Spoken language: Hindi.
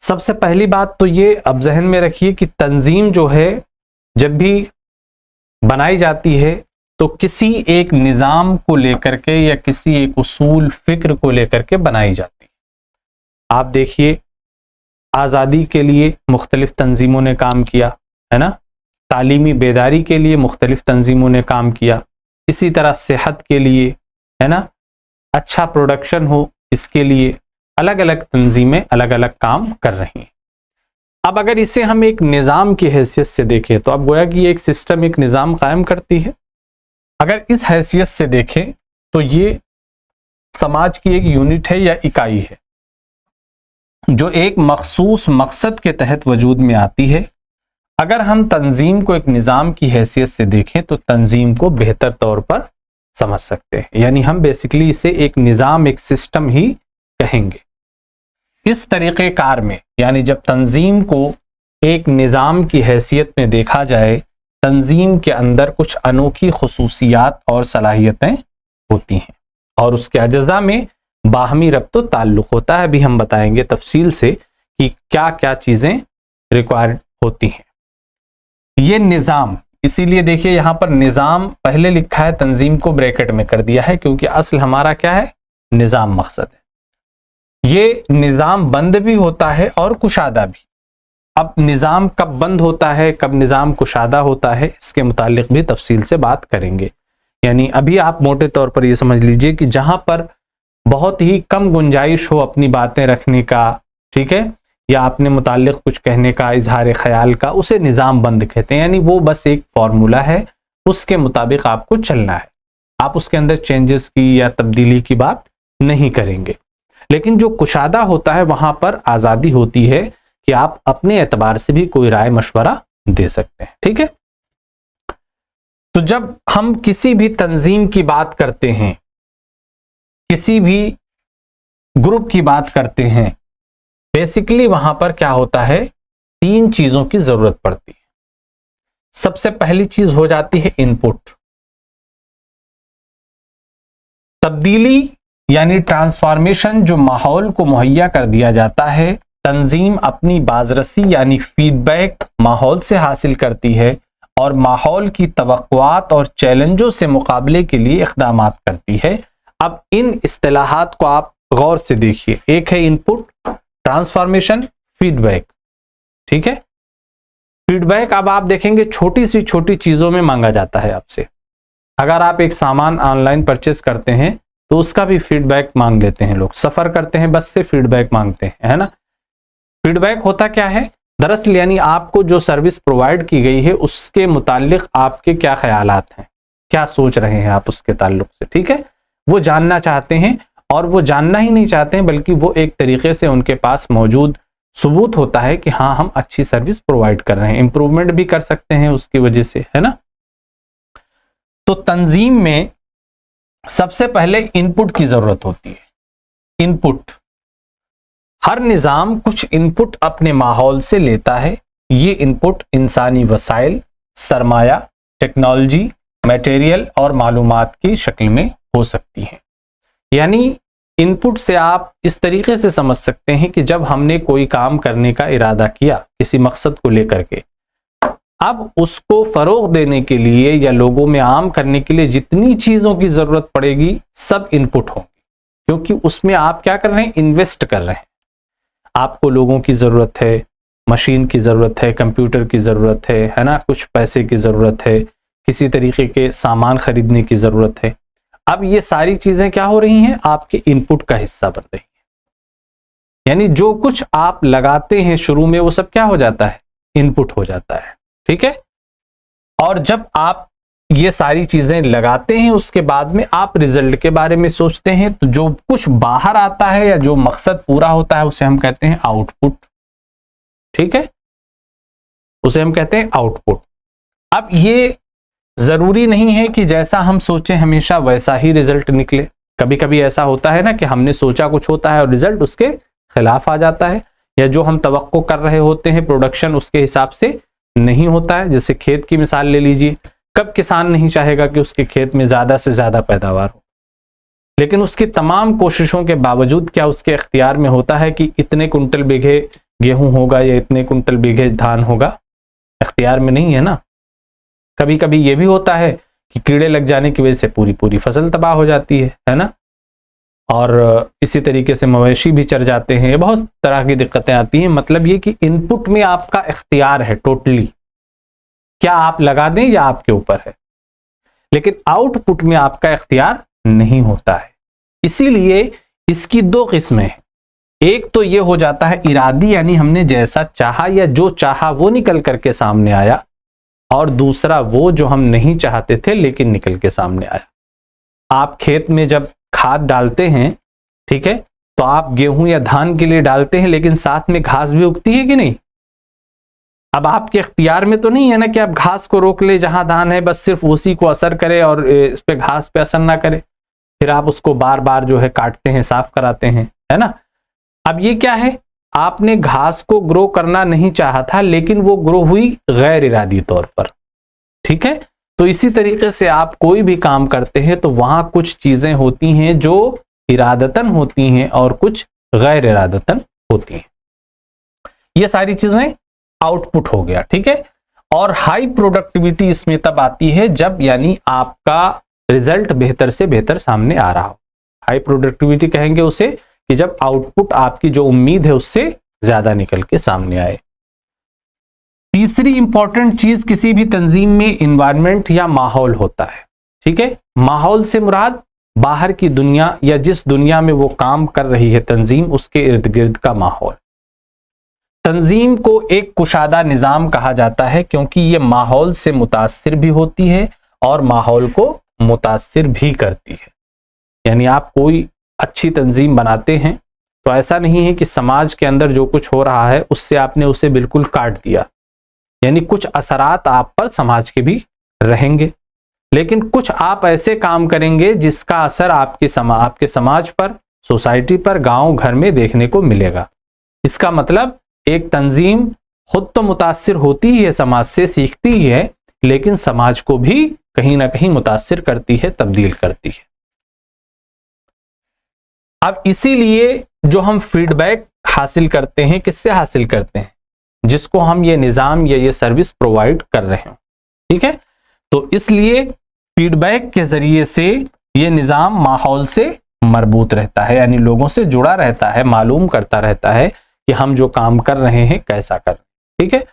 सबसे पहली बात तो ये अब जहन में रखिए कि तंजीम जो है जब भी बनाई जाती है तो किसी एक निज़ाम को लेकर के या किसी एक उसूल फिक्र को लेकर के बनाई जाती है। आप देखिए, आज़ादी के लिए मुख्तलिफ तंजीमों ने काम किया है ना, तालीमी बेदारी के लिए मुख्तलिफ तंजीमों ने काम किया, इसी तरह सेहत के लिए है ना, अच्छा प्रोडक्शन हो इसके लिए अलग अलग तंजीमें अलग अलग काम कर रही हैं। अब अगर इसे हम एक निज़ाम की हैसियत से देखें तो अब गोया कि ये एक सिस्टम एक निज़ाम कायम करती है। अगर इस हैसियत से देखें तो ये समाज की एक यूनिट है या इकाई है जो एक मखसूस मकसद के तहत वजूद में आती है। अगर हम तंजीम को एक निज़ाम की हैसियत से देखें तो तंजीम को बेहतर तौर पर समझ सकते हैं, यानी हम बेसिकली इसे एक निज़ाम एक सिस्टम ही कहेंगे। इस तरीक़े कार में यानी जब तंजीम को एक निज़ाम की हैसियत में देखा जाए, तंजीम के अंदर कुछ अनोखी खुसूसियात और सलाहियतें होती हैं और उसके अज्जा में बाहमी रब्त ताल्लुक़ होता है। अभी हम बताएंगे तफसील से कि क्या क्या चीज़ें रिक्वायर्ड होती हैं। ये निज़ाम, इसीलिए देखिए यहाँ पर निज़ाम पहले लिखा है, तंजीम को ब्रैकेट में कर दिया है क्योंकि असल हमारा क्या है, निज़ाम मकसद है। ये निज़ाम बंद भी होता है और कुशादा भी। अब निज़ाम कब बंद होता है, कब निज़ाम कुशादा होता है, इसके मुतालिक भी तफसील से बात करेंगे। यानी अभी आप मोटे तौर पर ये समझ लीजिए कि जहाँ पर बहुत ही कम गुंजाइश हो अपनी बातें रखने का, ठीक है, या अपने मुतालिक कुछ कहने का, इजहार ख्याल का, उसे निज़ाम बंद कहते हैं। यानी वो बस एक फॉर्मूला है, उसके मुताबिक आपको चलना है, आप उसके अंदर चेंजेस की या तब्दीली की बात नहीं करेंगे। लेकिन जो कुशादा होता है वहां पर आज़ादी होती है कि आप अपने एतबार से भी कोई राय मशवरा दे सकते हैं, ठीक है। तो जब हम किसी भी तंजीम की बात करते हैं, किसी भी ग्रुप की बात करते हैं, बेसिकली वहां पर क्या होता है, तीन चीजों की जरूरत पड़ती है। सबसे पहली चीज हो जाती है इनपुट, तब्दीली यानी ट्रांसफॉर्मेशन जो माहौल को मुहैया कर दिया जाता है। तंजीम अपनी बाजरसी यानी फीडबैक माहौल से हासिल करती है और माहौल की तवक्कुआत और चैलेंजों से मुकाबले के लिए इक़दामात करती है। अब इन इस्तिलाहात को आप गौर से देखिए, एक है इनपुट, ट्रांसफॉर्मेशन, फीडबैक, ठीक है। फीडबैक अब आप देखेंगे छोटी सी छोटी चीजों में मांगा जाता है आपसे। अगर आप एक सामान ऑनलाइन परचेस करते हैं तो उसका भी फीडबैक मांग लेते हैं लोग, सफर करते हैं बस से फीडबैक मांगते हैं, है ना। फीडबैक होता क्या है, दरअसल यानी आपको जो सर्विस प्रोवाइड की गई है उसके मुतालिक आपके क्या ख्यालात हैं, क्या सोच रहे हैं आप उसके ताल्लुक से, ठीक है, वो जानना चाहते हैं। और वो जानना ही नहीं चाहते हैं बल्कि वो एक तरीके से उनके पास मौजूद सबूत होता है कि हाँ हम अच्छी सर्विस प्रोवाइड कर रहे हैं, इंप्रूवमेंट भी कर सकते हैं उसकी वजह से, है ना। तो तंजीम में सबसे पहले इनपुट की जरूरत होती है। इनपुट, हर निज़ाम कुछ इनपुट अपने माहौल से लेता है। ये इनपुट इंसानी वसाइल, सरमाया, टेक्नोलॉजी, मटेरियल और मालूमात की शक्ल में हो सकती हैं। यानी इनपुट से आप इस तरीके से समझ सकते हैं कि जब हमने कोई काम करने का इरादा किया किसी मकसद को लेकर के, अब उसको फरोग देने के लिए या लोगों में आम करने के लिए जितनी चीजों की जरूरत पड़ेगी सब इनपुट होंगी, क्योंकि उसमें आप क्या कर रहे हैं, इन्वेस्ट कर रहे हैं। आपको लोगों की जरूरत है, मशीन की जरूरत है, कंप्यूटर की जरूरत है ना, कुछ पैसे की जरूरत है, किसी तरीके के सामान खरीदने की जरूरत है। अब ये सारी चीजें क्या हो रही हैं, आपके इनपुट का हिस्सा बन रही हैं। यानी जो कुछ आप लगाते हैं शुरू में वो सब क्या हो जाता है, इनपुट हो जाता है, ठीक है। और जब आप ये सारी चीजें लगाते हैं उसके बाद में आप रिजल्ट के बारे में सोचते हैं, तो जो कुछ बाहर आता है या जो मकसद पूरा होता है उसे हम कहते हैं आउटपुट, ठीक है, उसे हम कहते हैं आउटपुट। अब ये जरूरी नहीं है कि जैसा हम सोचें हमेशा वैसा ही रिजल्ट निकले। कभी कभी ऐसा होता है ना कि हमने सोचा कुछ होता है और रिजल्ट उसके खिलाफ आ जाता है, या जो हम तवक्को कर रहे होते हैं प्रोडक्शन उसके हिसाब से नहीं होता है। जैसे खेत की मिसाल ले लीजिए, कब किसान नहीं चाहेगा कि उसके खेत में ज्यादा से ज्यादा पैदावार हो, लेकिन उसकी तमाम कोशिशों के बावजूद क्या उसके इख्तियार में होता है कि इतने कुंटल बीघे गेहूं होगा या इतने कुंटल बीघे धान होगा, इख्तियार में नहीं है ना। कभी कभी ये भी होता है कि कीड़े लग जाने की वजह से पूरी पूरी फसल तबाह हो जाती है ना। और इसी तरीके से मवेशी भी चर जाते हैं, बहुत तरह की दिक्कतें आती हैं। मतलब ये कि इनपुट में आपका इख्तियार है टोटली, क्या आप लगा दें या आपके ऊपर है, लेकिन आउटपुट में आपका इख्तियार नहीं होता है। इसीलिए इसकी दो किस्में हैं। एक तो ये हो जाता है इरादी, यानी हमने जैसा चाहा या जो चाहा वो निकल करके सामने आया, और दूसरा वो जो हम नहीं चाहते थे लेकिन निकल के सामने आया। आप खेत में जब खाद डालते हैं, ठीक है, तो आप गेहूं या धान के लिए डालते हैं, लेकिन साथ में घास भी उगती है कि नहीं। अब आपके इख्तियार में तो नहीं है ना कि आप घास को रोक ले, जहां धान है बस सिर्फ उसी को असर करे और इस पे घास पे असर ना करे, फिर आप उसको बार बार जो है काटते हैं, साफ कराते हैं, है ना। अब ये क्या है, आपने घास को ग्रो करना नहीं चाहा था लेकिन वो ग्रो हुई गैर इरादी तौर पर, ठीक है। तो इसी तरीके से आप कोई भी काम करते हैं तो वहां कुछ चीजें होती हैं जो इरादतन होती हैं और कुछ गैर इरादतन होती हैं। ये सारी चीजें आउटपुट हो गया, ठीक है। और हाई प्रोडक्टिविटी इसमें तब आती है जब यानी आपका रिजल्ट बेहतर से बेहतर सामने आ रहा हो। हाई प्रोडक्टिविटी कहेंगे उसे कि जब आउटपुट आपकी जो उम्मीद है उससे ज्यादा निकल के सामने आए। तीसरी इंपॉर्टेंट चीज किसी भी तंजीम में इन्वायरमेंट या माहौल होता है, ठीक है। माहौल से मुराद बाहर की दुनिया या जिस दुनिया में वो काम कर रही है तंजीम, उसके इर्द गिर्द का माहौल। तंजीम को एक कुशादा निजाम कहा जाता है क्योंकि ये माहौल से मुतासिर भी होती है और माहौल को मुतासिर भी करती है। यानी आप कोई अच्छी तंजीम बनाते हैं तो ऐसा नहीं है कि समाज के अंदर जो कुछ हो रहा है उससे आपने उसे बिल्कुल काट दिया, यानी कुछ असरात आप पर समाज के भी रहेंगे, लेकिन कुछ आप ऐसे काम करेंगे जिसका असर आपके समाज पर, सोसाइटी पर, गांव घर में देखने को मिलेगा। इसका मतलब एक तंजीम खुद तो मुतासिर होती ही है, समाज से सीखती ही है, लेकिन समाज को भी कहीं ना कहीं मुतासिर करती है, तब्दील करती है। अब इसीलिए जो हम फीडबैक हासिल करते हैं, किससे हासिल करते हैं, जिसको हम ये निजाम या ये सर्विस प्रोवाइड कर रहे हैं, ठीक है। तो इसलिए फीडबैक के जरिए से ये निजाम माहौल से मरबूत रहता है, यानी लोगों से जुड़ा रहता है, मालूम करता रहता है कि हम जो काम कर रहे हैं कैसा कर रहे हैं, ठीक है।